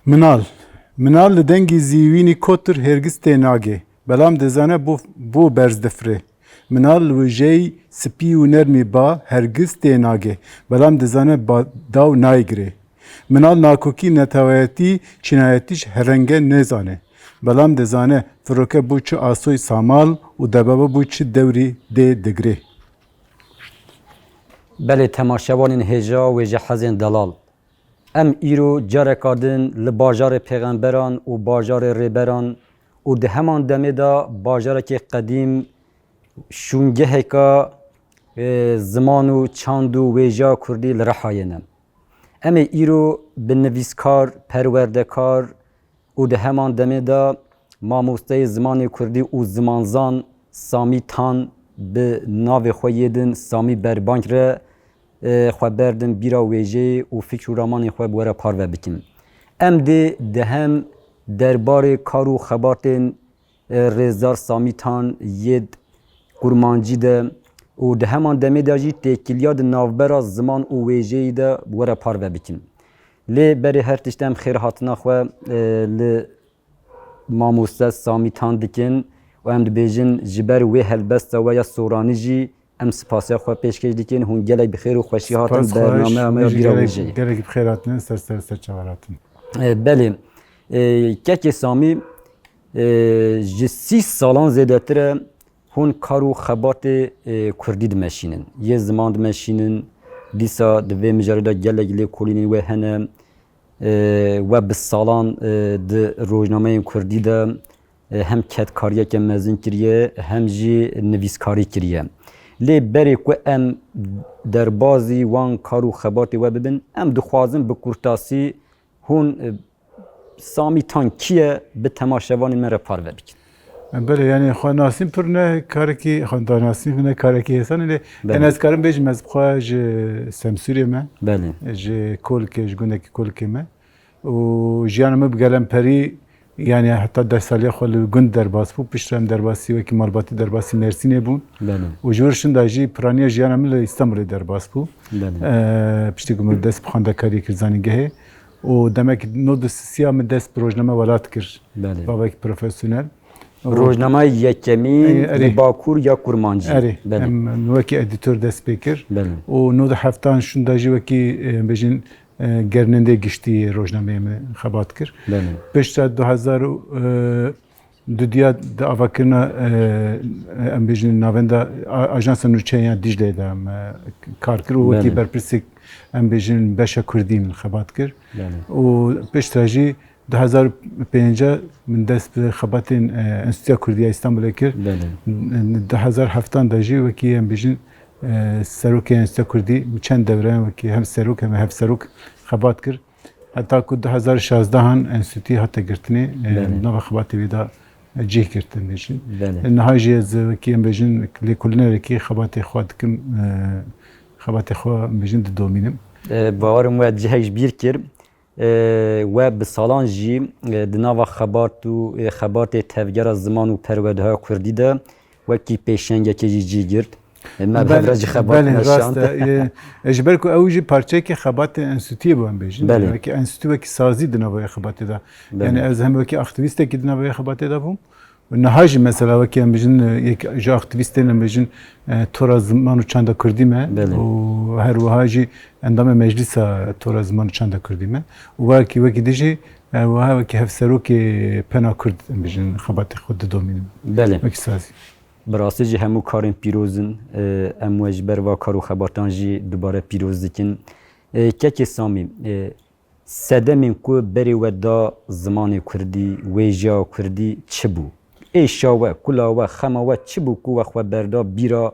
Minal. Minal li dengê zîwînê kotir hergiz tê nage. Belam dizane bo berz difire. Minal li wijeyê spî û nermê ba hergiz tê nage. Belam dizane daw nayigire. Minal nakokî neteweyetî çînayetî ji herenge nezane. Belam dizane firoke bû çi asoy samal û debebe bû çi dewrî dê digire. Belê temaşevanên hêja wê ji hezên delal. Em îro careka din li bajarê pêxemberan û bajarê rêberan û di heman demê de bajarekê qedîm şûngeheka ziman û çand û wêjeya Kurdî li Rihayê ne. Em ê îro bi nivîskar, perwerdekar û di heman demê de mamosteyê zimanê Kurdî û zimanzan Samî Tan bi navê xwe yê din Samî Berbank re xweber din bîra wêjeyê û fikr û ramanên xwe bi we re parve bikin. Em dê di hem derbarê kar û xebatên rêzdar Samî Tan yê Kurmancî de û di heman demê de jî têkiliya di navbera ziman û wêjeyê de bi we re parve bikin. Lê berê her tişt em xêr hatina xwe li mamoste Samî Tan dikin û em dibêjin ji ber wê helbesta we ya soranî jî em spasiya xwe pêşkêş dikin hûn gelek bi xêr û xweşî hatin bernameya me ya bîra wêjeyê. Gelekî bi xêr hatine ser çavar hatin. Belê kekê Samî ji 30 salan zêdetir e hûn kar û xebatê Kurdî dimeşînin. Yê ziman dimeşînin, dîsa di vê mijarê de gelek lêkolînên wê hene we bi salan di rojnameyên Kurdî de hem ketkariyeke mezin kiriye hem jî nivîskarî kiriye. Lê berê ku em derbazî wan kar û xebatê we bibin, em dixwazin bi kurtasî hûn Samî Tan kî ye bi temaşevanên me re parve bikin. Belê yani xwenasîn pir ne karekî xwendanasîn ne karekî hêsan lê em ez karim bêjim ez bixwe ji Semsûrê me ji kolekê ji gundekî kolekê me û jiyana me bi gelemperî yani heta dersaliya xwe li gund derbas bû piştre em derbasî wekî malbatî derbasî Mêrsînê bûn û ji wir şinda jî piraniya jiyana min li İstanbulê derbas bû piştî ku min dest bi xwendekariyê kir zanîngehê û demek nod siya min dest bi rojname welat kir bavekî profesyonel. Rojnameyê yekemîn li Bakur ya Kurmancî. Em wekî edîtör dest pê kir û nod heftan şinda jî wekî bêjin gernendê giştî rojnameyê me xebat kir. Piştre 2002 di avakirina em bêjin navenda Ajansa Nûçeya Dicleyê de em kar kir û wekî berpirsê em bêjin beşa Kurdî min xebat kir û piştre jî 2005 min dest bi xebatên Enstitûya Kurdiya İstanbulê kir. 2007 de jî wekî em bêjin serokê Enstitûya Kurdî çend devreyan wekî hem serok hem hevserok xebat kir. Heta ku 2016 Enstitûyê hate girtinê nava xebatê wê de cih girtin bêjin. Niha jî ez wekî em bêjin lêkolînerekî xebatê xwe dikim xebatê xwe em bêjin didomînim. Bawerim we cihek ji bîr kir. We bi salan jî di nava xebat û xebatê tevgera ziman û perwerdeya Kurdî de wekî pêşengekê jî cî girt. Me hevre jî xebat neşand. Ji ber ku ew jî parçeyekê xebatê enstitûyê bû em bêjin. Wekî enstitû wekî sazî di navaya xebatê de. Yani ez hem wekî aktivîstekî di navaya xebatê de bûm. Niha jî mesela wekî em bêjin ji aktivîstên em bêjin tora ziman û çanda Kurdî me û her wiha jî endamê meclîsa tora ziman û çanda Kurdî me û wekî dijî wiha wekî hevserokê pena Kurd em bêjin xebatê xwe didomînim. Wekî sazî. Bi rastî jî hemû karên pîrozin em we ji ber va kar û xebatan jî dubare pîroz dikin. Kekê Samî sedemên ku berê we da zimanê Kurdî, wêjeya Kurdî çi bû? Êşa we, kula we, xema we çi bû ku we xwe berda bîra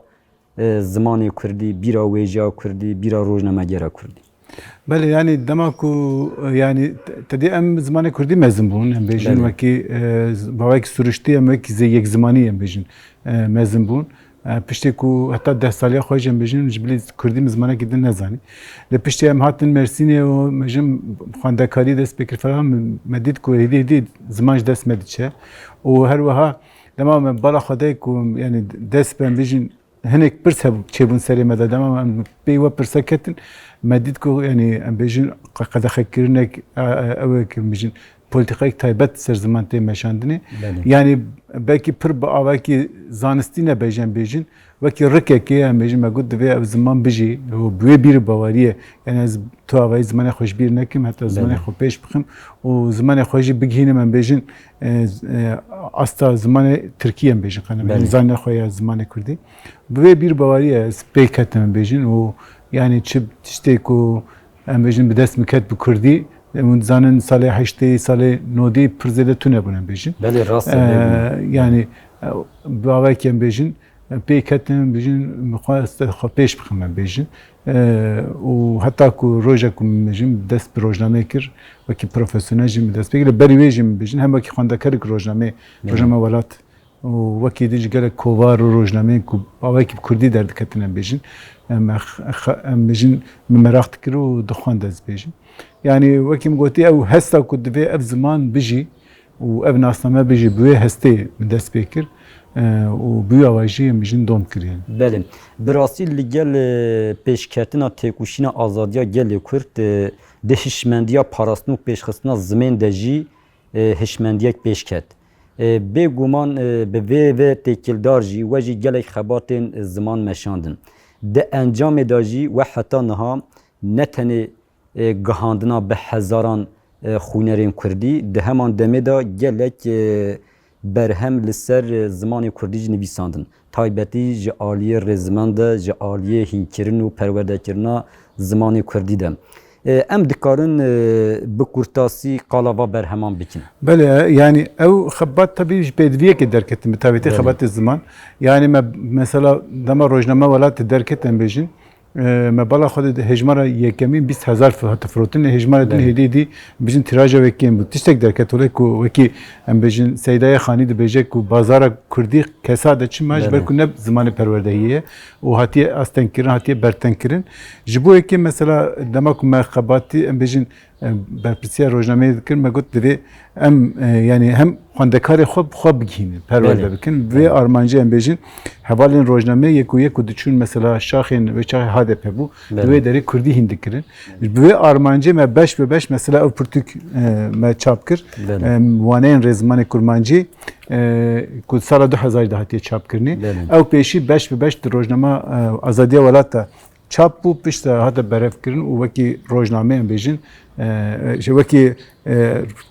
zimanê Kurdî, bîra wêjeya Kurdî, bîra rojnamegera Kurdî? Belê yani dema ku yani tedî em zimanê Kurdî mezin bûn em bêjin wekî bavekî sûriştî em wekî yek zimanî em bêjin mezin bûn. Piştî ku heta 10 saliya xwe jî em bêjin ji bilî Kurdî zimanekî din nezanî. Lê piştî em hatin Mêrsînê û bêjin xwendekarî dest pê kir falan me dît ku êdî ziman ji dest me diçe û her wiha dema me bala xwedê ku yani dest bi em bêjin hinek pırs hebu çebun seri medadem ama beyva pırsa ketin medid ko yani bejin qadakirnek evek bejin politikayı taybet ser zaman te meşandini yani belki pır avaki zanistine bejin vaki rıkeki yani bejin megud ve zaman biji o büyük bir bavariye yani tu avay zaman hoş bir nekim hatta zaman hoş peş bıkım o zaman hoş bighinim ben bejin asta zaman Türkiye bejin kanım zaman hoş zaman Kurdi ve bir bavariye spekatem bejin o yani çip işte ko bejin bir dest miket bu Kurdi zanen sale 8 sale 9 przele tune bunen bejin beli rast yani bavaki bejin pekatem bejin mukhasta peş bıkım bejin و حتی کو روزه کم میشیم دست به روزنامه کر و کی پروفسیونال جیم دست بگیره بری ویجیم بیشین هم وکی خواندکاری که روزنامه ولات و وکی دیج گله کووار و روزنامه کو باوکی کردی درد کتنم بیشین بیشین مراقت کرو دخوان دست بیشین yani وکی مگوتی او هستا کد به اف زمان بیجی و اف ناسنامه بیجی بوی هستی دست بگیر و büyük avajı bizim dom kiriyen. Belim. Brasil gel peşketina tekuşina azadiya gel Kürt de hişmendiya parasnuk peşkısına zmen deji hişmendiyek peşket. Be guman be ve tekildar ji ve ji gelek xabatin zaman meşandın. De encam edaji ve hatta naha netene gahandına be hezaran xunerin Kürdi de hemen demeda gelek berhem li ser zimanê Kurdî jî nivîsandin. Taybetî ji aliyê rêziman de ji aliyê hînkirin û perwerdekirina zimanê Kurdî de. Em dikarin bi kurtasî qalava berheman bikin. Bele yani ew xebat tabii ji pêdiviyekê derketin bi taybetî xebatê ziman. Yani me mesela dema rojname welatê derketin bêjin me bala xwe de hejmara yekemîn 20,000 hate firotin hejmara din hêdî dî bijin tiraja wekî bu tiştek derket ole ku wekî em bêjin Seydaya Xanî dibêje ku bazara Kurdî kesa de çi me ji ber ku ne zimanê perwerdehiyê û hatiye astenkirin hatiye bertenkirin ji bo yekê mesela dema ku me xebatî em bêjin berpirsiya rojnameyê dikin me got divê em yani hem xwendekarê xwe bigihînin perwerde bikin vê armancî em bêjin hevalên rojnameyê yek ku diçûn mesela şaxên ve çaxê HDP bû divê derê Kurdî hîn dikirin vê armancî me 5/5 mesela ew pirtûk me çap kir waneyên rêzimanê kurmancî ku sala 2000 de hatiye çapkirinî ew pêşî 5/5 di rojnama azadiya welat de çap bû pişt hate berevkirin û wekî rojnameyên bêjin ji wekî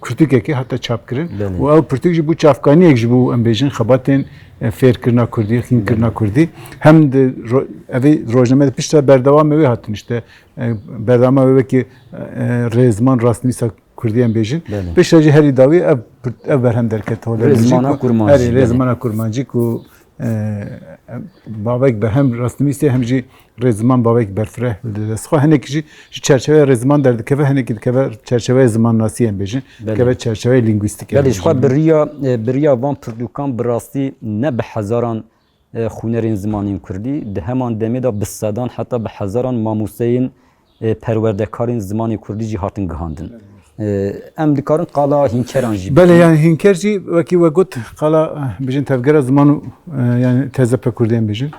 Kurtûkekê hate çapkirin û ew pirtûk jî bû çavkaniyek ji bo em bêjin xebatên fêrkirina Kurdî, xînkirina Kurdî hem de evê rojname de pişta berdewamê wê hatin işte berdewama wê wekî rêzman rastnivîsa Kurdî em bêjin pişta jî herî dawî ev berhem derket rêzmana kurmancî ku bavek berhem rastnivîsê hem jî rêzman bavek berfireh destxwe hinekî jî ji çerçeveya rêzman derdikeve hinekî dikeve çerçeveya zimannasî em bêjin dikeve çerçeveya lingwîstîk gelê ji xwe biriya van pirtûkan bi rastî ne bi hezaran xunerên zimanên Kurdî di heman demê de bi sedan heta bi hezaran mamûseyên perwerdekarên zimanê Kurdî jî hatin gihandin. Em dikarin qala hînkeran jî. Bele yani hînker jî wekî we got qala bijin tevgera ziman û yani TZP Kurdî em bêjin.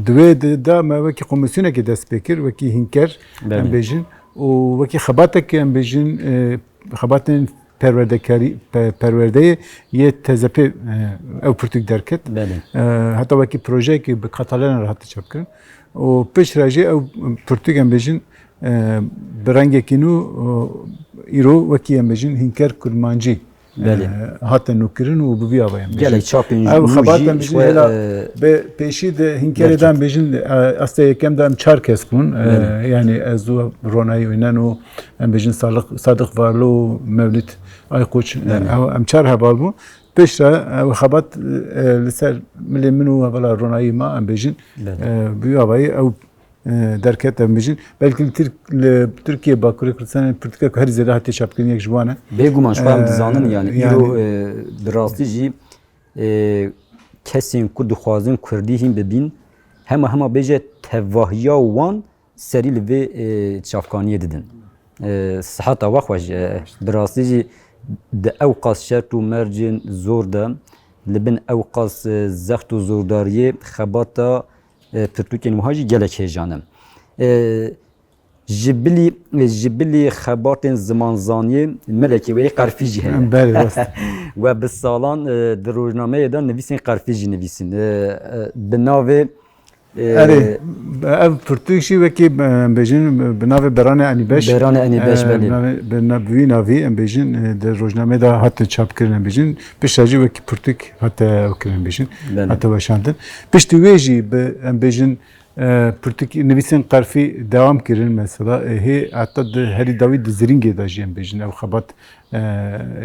Divê da me wekî komisyonekê dest pê kir wekî hînker em bêjin û wekî xebatekê em bêjin xebatên perwerdeyê yê TZP ew pirtûk derket. Heta wekî projeyekê bi Katalanan hate çapkirin û piştre jî ew pirtûk em bêjin bi rengekî nû îro wekî em bêjin hînker kurmancî hate nûkirin û bi vî avayê em gelek çapên ew xebat em bêjin hêla bi pêşî de hînkerê de em bêjin asta yekem de em 4 kes bûn yani ez û Ronayî wînen û em bêjin Sadık Varlı û Mevlid Aykoç em 4 heval bûn piştre ew xebat li ser milê min û hevela Ronayî ma em bêjin bi vî avayê ew derket em bêjin belkî Tirkiye Bakurê Kurdistanê pirtûkek herî zêde hatiye çapkiriniyek ji wan e bêguman ji xwe em dizanin yani îro bi rastî jî kesên ku dixwazin Kurdî hîn bibîn hema bêje tevahiya wan serî li vê çavkaniyê didin. Siheta we xweş bi rastî jî di ew qas şert û mercên zor de لبن او قاس زخت و زورداری خباتا پرتوکین وهاجی گلک هیجانم جبلی خباتن زمانزانی ملکی وی قرفیجی هست بله راست و به سالان در روزنامه دا نویسین قرفیجی نویسین به ناو اره ev Pirtûkşî wekî bêjin bi navê Beranê Enîbeş Beranê Enîbeş, belê. bi wî navî em bêjin di rojnamê da hate çapkirin em bêjin pişta jî wekî Pirtûk hate kirin em bêjin Belê. hate weşandin piştî wê jî bi em bêjin Pirtûkî nivîsên qerfî dewam kirin mesela hê heta di herî dawî di zirîngê da jî em bêjin ev xebat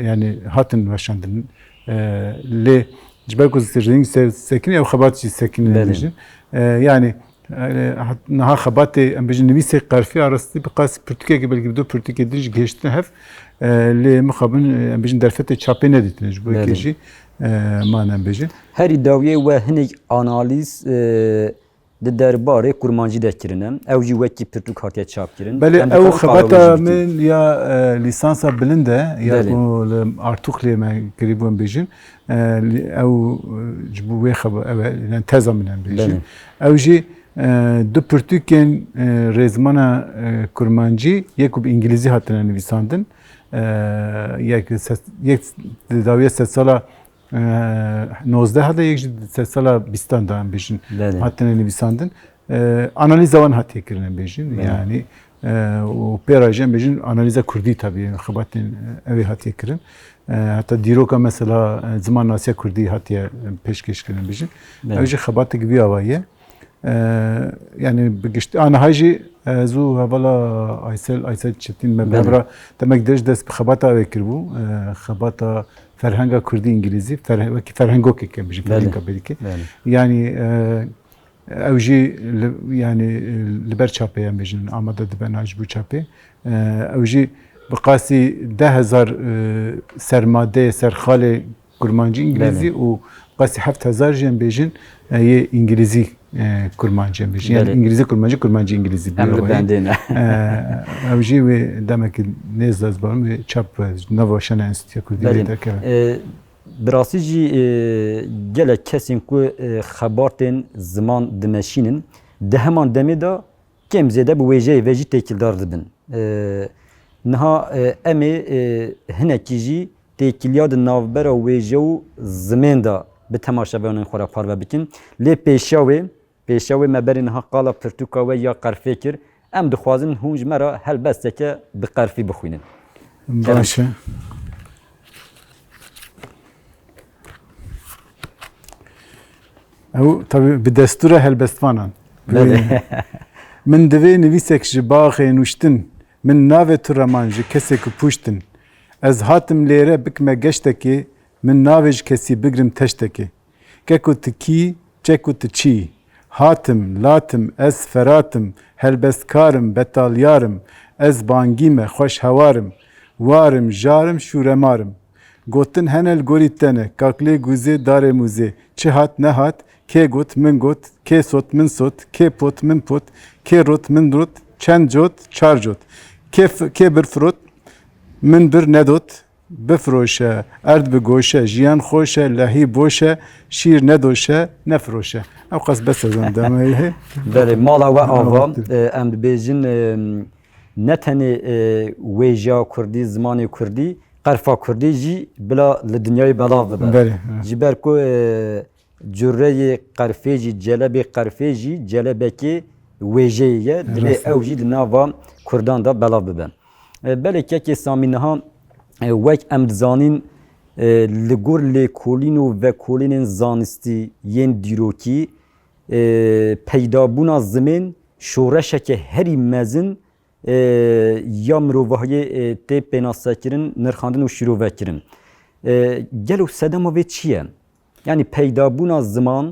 yani hatin weşandin lê ji ber ku zirîng sekinî ev xebat jî sekinî em Belê. bêjin yani naha xebatê em bêjin nivîsê qerfî arastî bi qas Pirtûkekê belkî bi du Pirtûkê din jî gihîştin hev lê mixabin em bêjin derfetê çapê nedîtin ji bo Belê. yekê jî man em bêjin هری داویه و هنگ آنالیز د درباره کرمانجی دکرینم او جی وکی پرتوک هاتیه çap kirin. belê Em ew dixwazin xebata qarawiş bikin. min ya lîsansa bilind e ya Belê. ku li Artûxlê me kirîbû em bêjin ew ji bo wê ew yani teza min em bêjin ew jî du Pirtûkên rêzmana kurmancî yek ku bi îngilîzî hatine nivîsandin yek di dawiya sed sala 19 hada yek jî sed sala 20 da em bêjin Belê. hatine nivîsandin analiza wan hatiye kirin em bêjin yani û pêra jî em bêjin analiza Kurdî tabii xebatên ew ê hatiye kirin heta dîroka mesela ziman nasiya Kurdî hatiye pêşkêş kirin em bêjin ew jî xebatek vî ava ye yani bi giştî aniha jî ez û hevala Aysel Çetin me bevra demek derj dest bi xebata wê kiribû xebata ferhenga Kurdî İngilîzî wekî ferhengokek em bêjin ferhenga belkî yani ew jî yani li ber çapê em bêjin amade dibe ji bo çapê ew jî bi qasî 10,000 sermadeyê serxalê kurmancî İngilîzî û qasî 7,000 jî em bêjin yê İngilîzî kurmancî em bêjin yani İngilîzî kurmancî İngilîzî Em li bendê ne. ew jî wê demekî nêz ez barim wê çap nava şena Enstitûya Kurdî wê derkeve براستی جی گله کسین کو خبرتن زمان دمشینن ده همان دمی دا کم زیاده bu ویژه ویژی تکیلدار دبن نها امی هنکی جی تکیلیاد ناوبر و ویژه و زمین دا به تماشا بانن خورا پار بکن لی پیشاوی مبری نها قالا پرتوکا و یا قرفه کر ام دخوازن هونج مرا هل بسته که به قرفی بخوینن باشه ew tabii bi destûra helbestvanan min divê nivîsek ji baxê nûştin min navê tu reman ji kesê ku pûştin ez hatim lêre bikme geştekê min navê ji kesî bigrim teştekê keko tu kî çeko tu çî hatim latim ez feratim helbestkarim betalyarım ez bangîme xweş hewarim warim jarım şûremarim gotin henel gorî tene kaklê guzê darê muzê çi hat ne hat kê got min got kê sot min sot kê pot min pot kê rot min rot çend cot çar cot kê bir firot min bir nedot bifroşe erd bi goşe jiyan xoşe lehî boşe şîr nedoşe nefroşe ew qas bes ezan demeye بله مالا و آوا ام بیجین نه تنی ویژا کردی زمان کردی قرفا کردی جی بلا لدنیای بلا ببر بله جبر کو جره قرفه جی جلب قرفه جی جلبه کی ویژه دلی اوجی دناوا کردان دا بلا ببر بله که سامینها وک ام زانین لگور لکولین و کولین زانستی ین دیروکی پیدابونا زمین شورشک هری مزن یا مروباهای تی پناسه کرن نرخاندن و شروع کرن گلو سدما و چیه؟ یعنی پیدابونا زمان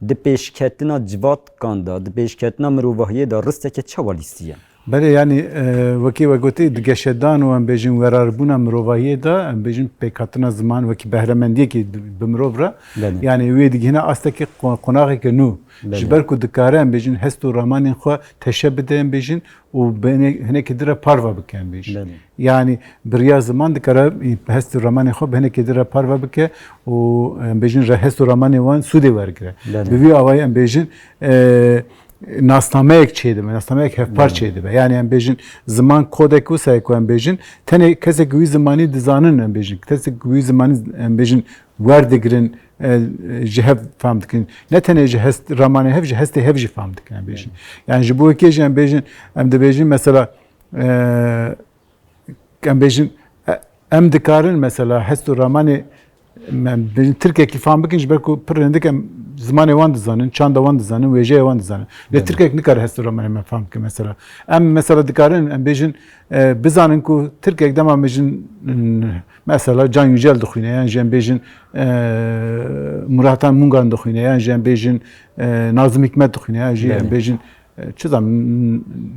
د پیشکتنا جوات کاندا د پیشکتنا مروباهای دا رسته که چه والیستیه؟ بله یعنی وکی وگوتی دگشدان و ام بیشین وراربونا مروایه دا ام بیشین پیکاتنا زمان وکی بهرمندی کی بمرو برا یعنی وی دیگه هنا استکی قناقی که نو جبر کو دکاره ام بیشین هست و رمان خو تشبده ام بیشین و بینه هنه کدره پاروا بکن بیشین یعنی بریا زمان دکاره هست و رمان خو بینه کدره پاروا بکه و ام بیشین هست و رمان وان سوده ورگره بیوی آوای ام بیشین ناسنامه یک چیده به ناسنامه یک هفپار چیده به یعنی ام بیشین زمان کودک و سایکو ام بیشین تنه کسی گوی زمانی دزانن ام بیشین کسی گوی زمانی ام بیشین وردگرن جهب فهم دکن نه تنه جهست رمانه هف جهسته هف جه فهم دکن ام بیشین یعنی جبوه کیش ام بیشین ام ده بیشین مثلا ام بیشین ام دکارن مثلا هست رمانه بیشین Türkiye ki faham bikin belki pırrendik em zamanı van dizanın, çanda van dizanın, vece van dizanın. Ne Türkiye ne kadar hestura ben faham ki mesela. Em mesela dikarın em bejin bizanın ku Türkiye demam bejin mesela Can Yücel dukhine yani jem bejin Murat Han Mungan dukhine yani jem bejin Nazım Hikmet dukhine yani jem bejin çizam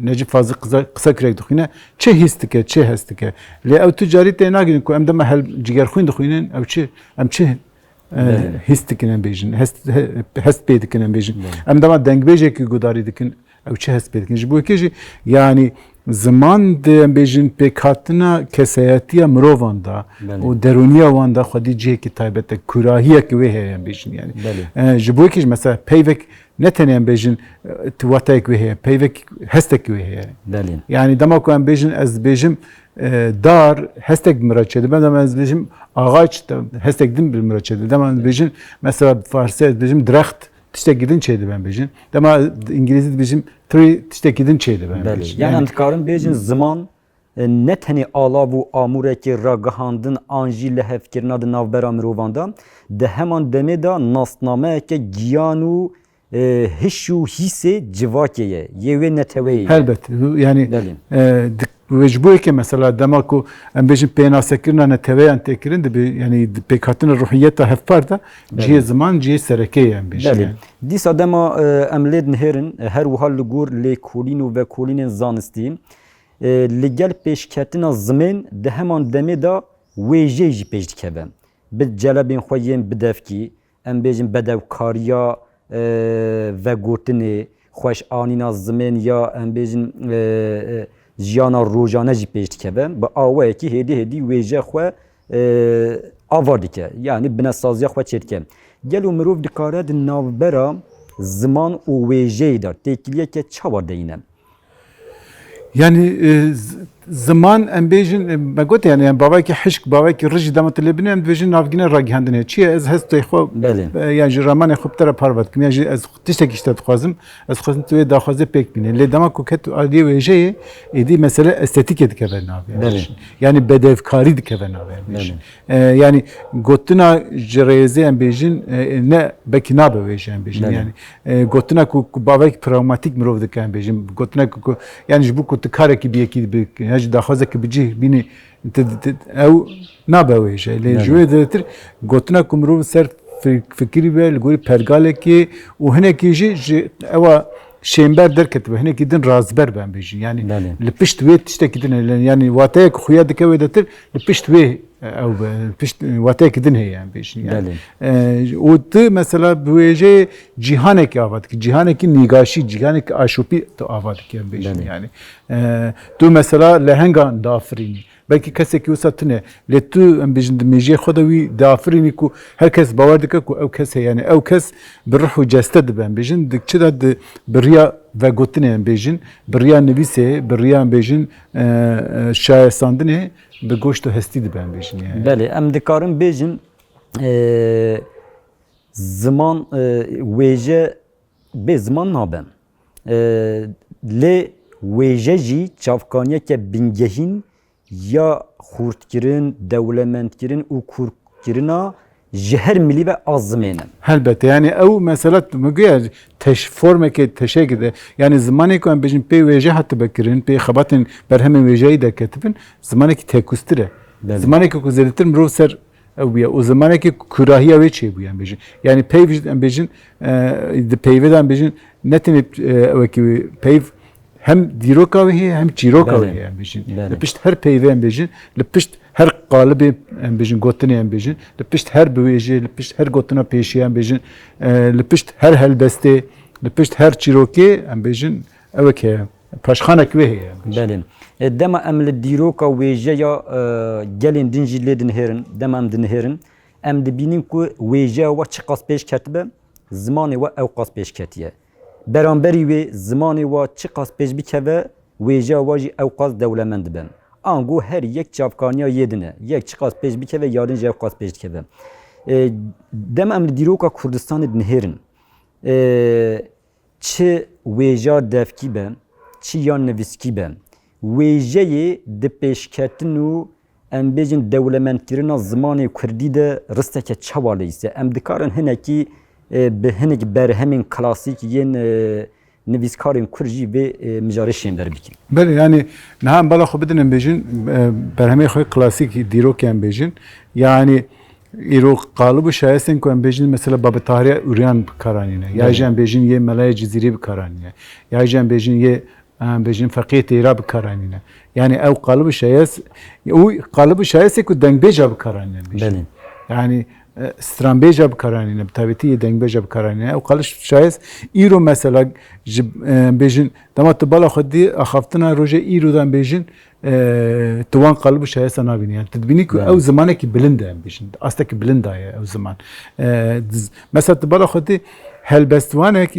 Necip Fazıl kısa kürek dukhine çe histike çe hestike. Le ev ticarete nagin ku em de mahal ciger khun dukhine ev çe em çe histike bejin hest bedike bejin. Em de ma dengbejek ki gudari dikin ev çe hest bedike. Bu ki yani zaman de bejin pekatına kesayetiye mrovanda o deruniya vanda khadiciye ki taybette kurahiye ki ve heyen bejin yani. Bu ki mesela peyvek ne tenen bejin tuvatayk ve peyvek hestek ve yani demek ki bejin az bejim dar hestek miraçedi ben de az bejim ağaç hestek dim bir miraçedi demek bejin mesela Farsça bejim draht işte gidin çeydi ben bejin demek İngilizce bejim tree işte gidin çeydi ben bejin yani antikarın bejin zaman ne teni ala bu amureki ragahandın anji lehefkirin adı navbera mirovanda de hemen demeda nasname ke giyanu hişu hisse civakeye yewe neteveye elbette yani vecbu ki mesela demek ki em bejin penasekirna neteveye antekirin de yani pekatın ruhiyeta hafparda cihe zaman cihe sereke yani bejin disa dema emled neherin her uhal gur le kolinu ve kolinin zanistin legal peşketina zmin de hemen demeda vejeji peşdikeben bi celebin xoyen bidevki em bejin bedevkariya ve gotini xoş anina zmin ya em bejin jiyana rojane jî pêş dikeve bi awayekî hêdî wêje xwe ava dike yani binesaziya xwe çê dike gelo mirov dikare di navbera ziman û wêjeyê de têkiliyeke çawa deyîne yani zaman em bejin me got yani babaki hişk babaki rij damat lebine em bejin navgine ragihandine çiye ez hest xwe yani raman xwe tera parvat kim yani ez tiştek işte xwazim ez xwazim tu da xwaze pek bine le dama ku ket adi veje edi mesela estetik etikeven abi yani bedevkari dikeven abi yani gotuna jereze em bejin ne bekina be veje em bejin yani gotuna ku babaki pragmatik mirov diken bejin gotuna ku yani bu ku tikare ki bir هج داخوازه که بچی بینی او نباوی شی لیجوی دتر گوتنا کمرو سر فکری به لگوی پرگاله کی و هنه کیجی اوا شیمبر درکت به هنه کیدن رازبر بن بیجی یعنی لپشت وی تشته کیدن یعنی واتای که خویا دکه وی دتر لپشت وی او پشت واتای کیدن هی yani بیجی yani o da mesela böylece cihane ki avat ki cihane ki nigaşi cihane ki aşupi to avat ki بیجی yani tu mesela lehengan dafrini belki kese ki usatne le tu em bijin meje khodawi dafrini ku herkes bavar dike ku ev kese yani ev kes bir ruhu cested ben bijin dikçe de biriya ve gotine bijin biriya nevise biriya bijin şayesandine be goşto hestidi ben bijin yani beli em dikarın bijin zaman veje be zaman naben le vejeji çavkaniye ke bingehin ya xurtkirin, devlementkirin u kurtkirina jher milli ve azmenen. Elbette yani ev mesela mügüye formeke teşekküde yani zamanı ki bejin pe veje hattı bekirin pe xabatin berhemin vejeyi de ketibin zamanı ki tekustire. Zamanı ki kuzelitir mirov ser eviye o zamanı ki kurahiye ve çey bu yani bejin. Yani peyveden bejin de peyveden bejin netin ev ki peyv hem dîroka wê heye hem çîroka Belê. wê heye em bêjin. Belê. Li pişt her peyvê em bêjin, li pişt her qalibê em bêjin gotinê em bêjin, li pişt her biwêjê, li pişt her gotina pêşî em bêjin, li pişt her helbestê, li pişt her çîrokê em bêjin evek heye. Paşxanek wê heye. Belê. Dema em li dîroka wêjeya gelên din jî lê dinherin, dema em dinherin, em dibînin ku wêjeya we çi qas pêş ketibe, zimanê we ew qas pêş ketiye. Beramberî wê zimanê we çi qas pêş bikeve, wêjeya we jî ew qas dewlemend dibe. Ango her yek çavkaniya yê din e. Yek çi qas pêş bikeve, yarîn jî ew qas pêş dikeve. Dema em li dîroka Kurdistanê dinherin. Çi wêjar devkî be, çi yan nivîskî be. Wêjeyê di pêşketin û em bêjin dewlementkirina zimanê Kurdî de risteke çawa leyse. Em dikarin hinekî bi hinek berhemên klasîk yên nivîskarên Kurd jî vê mijarê şêm derbikin. Belê yani niha em bala xwe bidin em bêjin berhemê xwe klasîk dîrokê em bêjin. Yani îro qalib û şayestên ku em bêjin mesela Babet Tahirî Ûryan bikaranîne. Ya jî em bêjin yê Melaya Cizîrî bikaranîne. Ya jî em bêjin yê bêjin Feqî Têra bikaranîne. Yani ew qalib û şayest û qalib û şayestê ku dengbêja bikaranîne. Belê. Yani stranbêja bikaranîne, bi taybetî yê dengbêja bikaranîne. Ew qalib şayest îro mesela ji bêjin dema tu bala xwe dî axaftina rojê îro de em bêjin tu wan qalib û şayesta nabînî. Yani tu dibînî ku ew zimanekî bilind e em bêjin. Astekî bilind daye ew ziman. Mesela tu bala xwe dî helbestwanek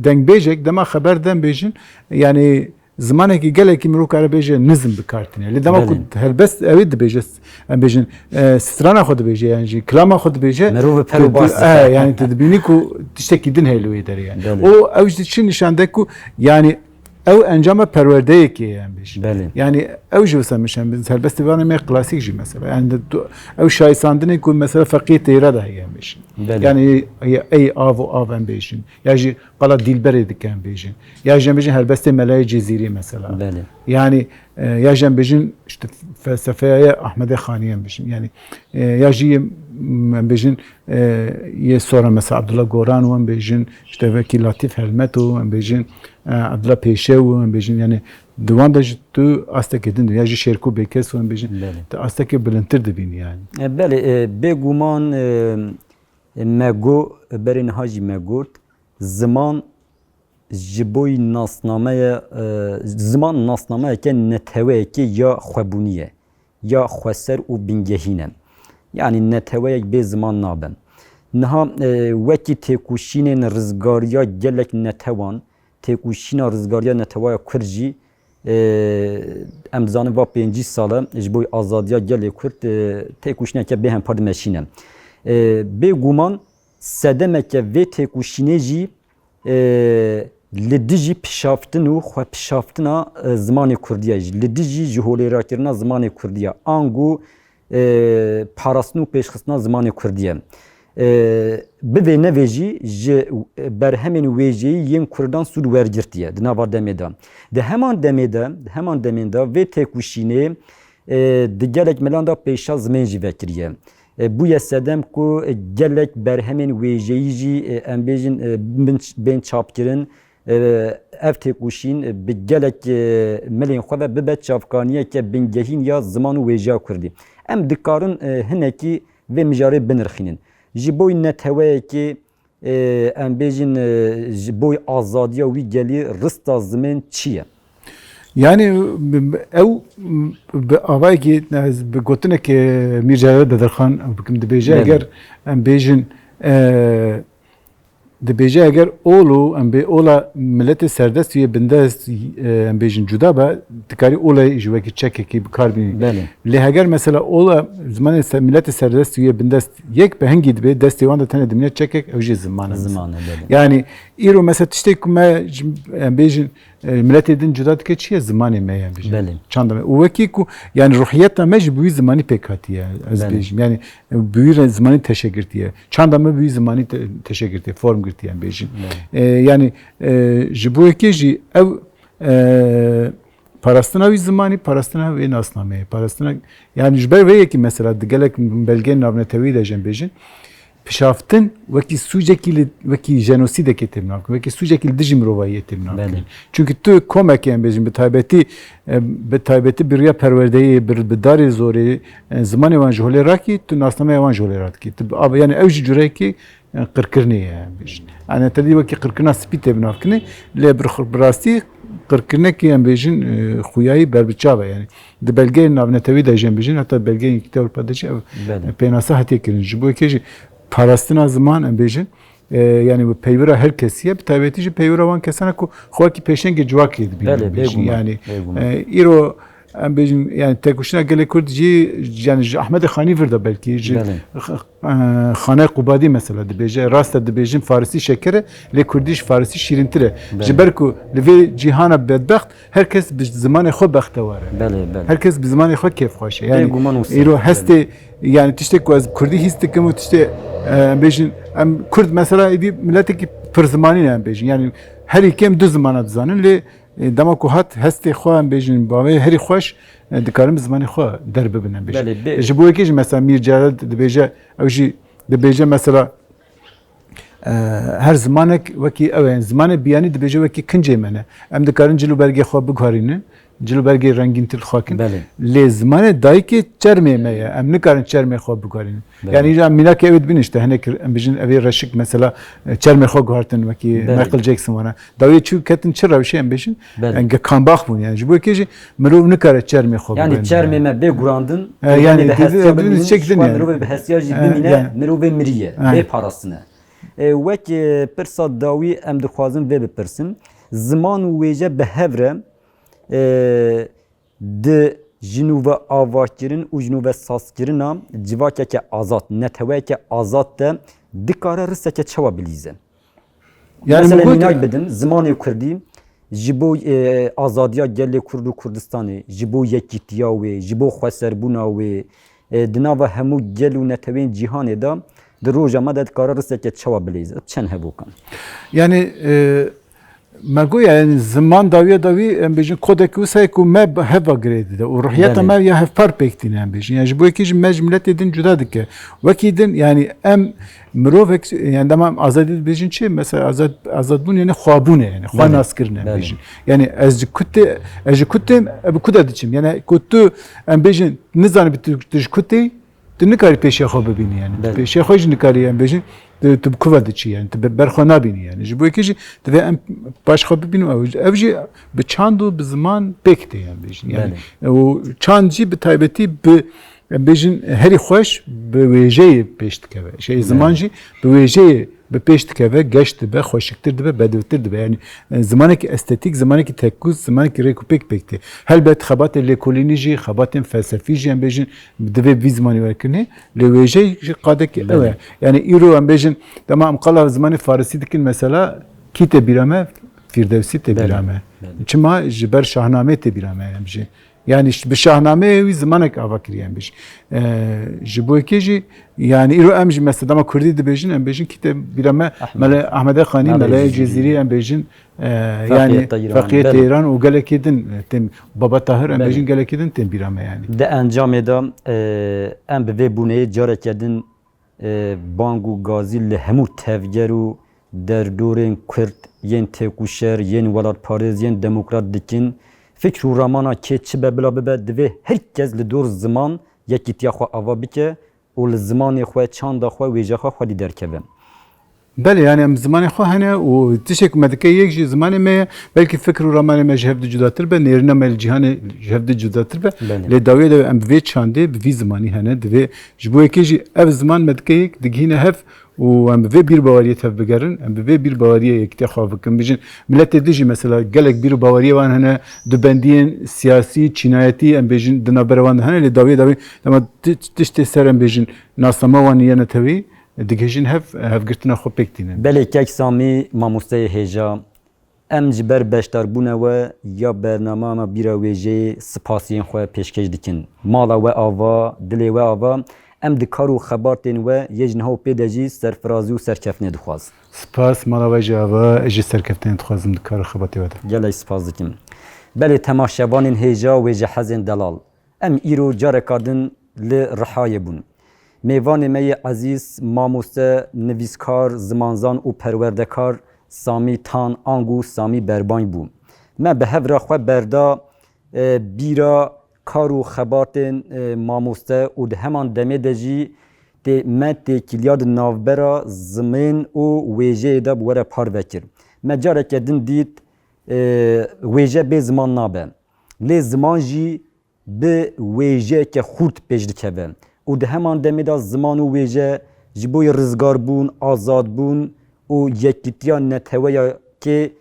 dengbêjek dema xeber de em bêjin yani zimanekî gelekî mirov kare bêje nizm bikartîne. Lê dema ku helbest evê dibêje em bêjin strana xwe dibêje yani jî kilama xwe dibêje. Merov per û bas. Yani tu dibînî ku tiştekî din heye li wê derê yani. O ew jî çi nîşande ku yani ew encama perwerdeyekê ye em bêjin. Belê. Yani ew jî wisa mişen biz helbestê vanê me klasîk jî mesela. Yani ew şaysandinê ku mesela Feqî Têra da heye em bêjin. Belê. Yani ey av û av em bêjin. Ya jî qala Dilberê dike em bêjin. Ya jî em bêjin helbestê Melaya Cizîrî mesela. Belê. Yani ya jî em bêjin işte felsefeya Ahmedê Xanî em bêjin. Yani ya jî em bêjin yê sonra mesela Abdullah Goran û em bêjin işte vekî Latif Helmet û em bêjin Abdullah Pêşew û em bêjin yani di wan de jî tu astekê din ya jî Şêrkû Bêkes û em bêjin tu astekê bilindtir dibînî yani. Belê bêguman me got berê niha jî me got ziman ji bo nasnameya ziman nasnameyeke neteweyekê ya xwebûnî ye ya xweser û bingehîn e. Yani neteweyek bê ziman nabe. Niha wekî têkuşînên rizgariya gelek netewan, têkuşîna rizgariya netewaya Kurd jî em dizanin va 5 sal e ji bo azadiya gelê Kurd têkuşîneke bê hempar dimeşîn e. Bêguman sedemeke vê têkuşînê jî li dijî pişaftin û xwe pişaftina zimanê Kurdiya jî li dijî ji holêrakirina zimanê Kurdiya ango parastin û pêşxistina zimanê Kurdiye. Bi vê nevê jî ji berhemên wêjeyî yên Kurdan sûd wergirtiye di nava demê de. Di heman demên de vê têkuşînê di gelek melan da pêşa zimên jî vekiriye. Bûye sedem ku gelek berhemên wêjeyî jî em bêjin bên çapkirin ev têkuşîn bi gelek melên xwe ve bibe çavkaniyeke bingehîn ya ziman û wêjeya Kurdî. Em dikarin hinekî vê mijarê binirxînin. Ji bo neteweyekê em bêjin ji bo azadiya wî gelî rista zimên çi ye? Yani ew bi avayekî bi gotinekê Mîr Cavêd Bedirxan bikim dibêje eger em bêjin dibêje eger olu em bê ola milletê serdest yê bindest em bêjin cuda be dikarî olayê ji wekî çekekî bikarbînî. Lê heger mesela ola zimanê milletê serdest yê bindest yek bi hingî dibe destê wan de tenê dimîne çekek ew jî ziman e. Yani îro mesela tiştê ku me em bêjin milletê din cuda dike çi ye zimanê me ye bêjin. Çanda me û wekî ku yani ruhiyeta me ji bi wî zimanî pêk hatiye ez bêjim. Yani bi wî zimanî teşekkirtiye. Çanda me bi wî zimanî teşekkirtiye form girtiye em bêjin. Yani ji bo wekî jî ew parastina wî zimanî, parastina wê nasnameyê, parastina yani ji ber vê yekî mesela di gelek belgeyên navnetewî de jî em bêjin pişaftin veki sucekili veki jenoside ketimnak veki sucekili dijim rovayı temnak. Çünkü tu komek yani bizim bir taybeti bir ya perverdeyi bir bedari zori zaman evan jole raki tu nasname evan jole raki. Abi yani evci cüreki qirqirni yani bizim. Yani tedi veki qirqirna spite bnafkini le bir brasti qirqirne ki yani bizim xuyayı berbiçava yani. De belge navnetevi de jem bizim hatta belge ikte Avrupa'daki penasa hatiye kirinci. Bu iki parastina zaman embejin yani bu peyvera herkesiye bir taybetici peyvera van kesana ku xwaki peşenge civak yedi bir yani iro embejin yani tekuşuna gele kurdji yani Ahmed Khani verda belki Xane Qubadi mesela de beje rasta de bejin Farisi şekere le kurdiş Farisi şirintire jiberku le cihana bedbaxt herkes bir zamanı xo baxte var herkes bir zamanı xo keyf xoşe yani iro heste yani tişte ku az kurdi histekim u tişte bejin Kurd mesela idi milleteki per zamanı yani bejin yani her ikem düz zamana zanın le dama ku hat heste xo bejin bave her xoş dikarim zamanı xo derbe binen bejin ji bu ekij mesela Mir Celal de beje evji de beje mesela her zamanek veki ev zamanı biyani de beje veki kince mene em dikarin cilu berge xo bigharine cilu berge rengin til xakin le zamanı dayki çerme meye em nikarin çerme xo bigharine yani ya milak evet bin işte hani bejin evi raşik mesela çerme xo ghartin veki Michael Jackson wana davi çu ketin çıra bir şey em bejin yani kanbah bu yani bu ekij merov nikare çerme xo yani çerme me be gurandın yani de hesiyacı çektin yani merov be hesiyacı bimine merov be miriye be parasına وەک پرسا داوی ئەم دixwazin vê bipirsin ziman û wêje bi hev re di jinûve avakirin û jinûve saskirina civakeke azad neteweke azad de dikare riseke çawa bilîze mesela mînak bidin zimanê Kurdî ji bo azadiya gelê Kurd û Kurdistanê ji bo yekîtiya wê ji bo xweserbûna wê di nava hemû gel û netewên cîhanê de de roja me de dikare riseke çawa bilîze çend hebûkan yani Mergo yani zaman davi em bejin kodek usay ku me heva gredi o ruhiyata me ya hef par pektin em bejin yani bu iki mecmulet edin juda dike vakidin yani em mirovek yani tamam azad bejin çi mesela azad bun yani xwabune yani xwan askirne bejin yani ez kutte bu kuda diçim yani kutu em bejin nizan bit kutte nikari peşe xwe bibînî yani peşe xwe jî nikari em bejin tu kuva diçî yani tu berxwe nabînî yani ji bo yekê jî divê em baş xwe bibînin ev jî bi çand û bi ziman pêk tê yani bêjin yani û çand jî bi taybetî bi em bêjin herî xweş bi wêjeyê pêş dikeve şey ziman jî bi wêjeyê bi pêş dikeve geş dibe xweşiktir dibe bedivtir dibe yani zimanekî estetik zimanekî tekkûz zimanekî rêk û pêk pêk tê helbet xebatê lêkolînî jî xebatên felsefî jî em bêjin divê vî zimanî werkirinê lê wêjeyê jî qadekî ew e yani îro em bêjin tamam qala zimanê Farisî dikin mesela kî tê bîra me Firdevsî tê bîra me çima ji ber şahnamê tê bîra me em jî yani bi şahnameyê wî zimanek ava kiriye em bêjin ji bo yekê jî yani îro em jî mesela dema Kurdî dibêjin em bêjin kî tê bîra me Mele Ahmed Xanî Mele Cezîrî em bêjin yani Feqiyeta İran û gelekî din tên Baba Tahir em bêjin gelekî din tên bîra me yani de encamê de em bi vê bûneyê carekê din bang û gazî li hemû tevger û derdorên Kurd yên têkuşer yên welatparêz yên demokrat dikin fikr û ramana kê çi be bila bibe divê herkes li dor ziman yekîtiya xwe ava bike û li zimanê xwe çanda xwe wêje xwe xwedî derkeve Belê yani em zimanê xwe hene û tişek me dike yek jî zimanê me belkî fikr û ramanê me ji hev de cudatir be nêrîna me li cîhanê ji hev de cudatir be lê dawiyê de em bi vê çandê bi vî zimanî hene divê ji bo yekê jî ev ziman me dike yek digihîne hev û em bi vê bîrbaweriyê tev bigerin em bi vê bîrbaweriyê yekîtiya xwe bikin bijin milletê dijî mesela gelek bîrbaweriyê wan hene di bendiyên siyasî çînayetî em bêjin di navbera wan de hene lê dawiyê dema tiştê ser em bêjin nasnama wan yene tevî digihîjin hevgirtina xwe pêk tînin belê kek Samî mamosteyê hêja em ji ber beşdarbûna we ya bername me bîra wêjeyê spasiyên xwe pêşkêş dikin mala we ava dilê we ava em di kar û xebatên we yê ji niha pê de jî serfirazî û serkeftinê dixwaz Spas mala we jî ava ez jî serkeftinê dixwazim di kar û xebatê we de gelek spas dikim belê temaşevanên hêja wê ji hezên delal em îro careka din li Rihayê bûn Mêvanê me yê ezîz, mamoste, nivîskar, zimanzan û perwerdekar Samî Tan Ang û Samî Berbay bû. Me bi hevra xwe berda bîra kar û xebatên mamoste û di heman demê de jî me têkiliya di navbera zimên û wêjeyê de bi were parvekir. Me careke din dît wêje bê ziman nabe. Lê ziman jî bi wêjeyeke xurt pêş dikeve. û di heman demê de ziman û wêje ji bo rizgarbûn, azadbûn û yekîtiya neteweyekê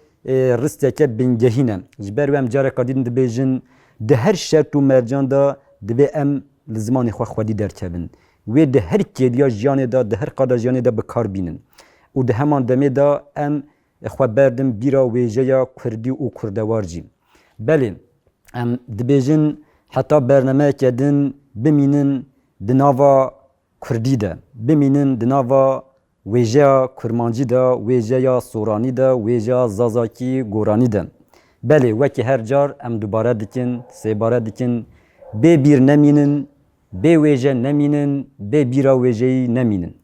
risteke bingehîn e. Ji ber wê em careka din dibêjin di her şert û mercan da divê em li zimanê xwe xwedî derkevin. Wê di her kêliya jiyanê da, di her qada jiyanê da bikar bînin. û di heman demê da em xwe berdin bîra wêjeya Kurdî û Kurdewar jî. Belê em dibêjin heta bernameyeke din bimînin di nava Kurdî de, bimînin di nava wêjeya kurmancî de, wêjeya soranî de, wêjeya zazakî goranî de. Belê wekî her car em dubare dikin, sêbare dikin, bê bîr nemînin, bê wêje nemînin, bê bîra wêjeyî nemînin.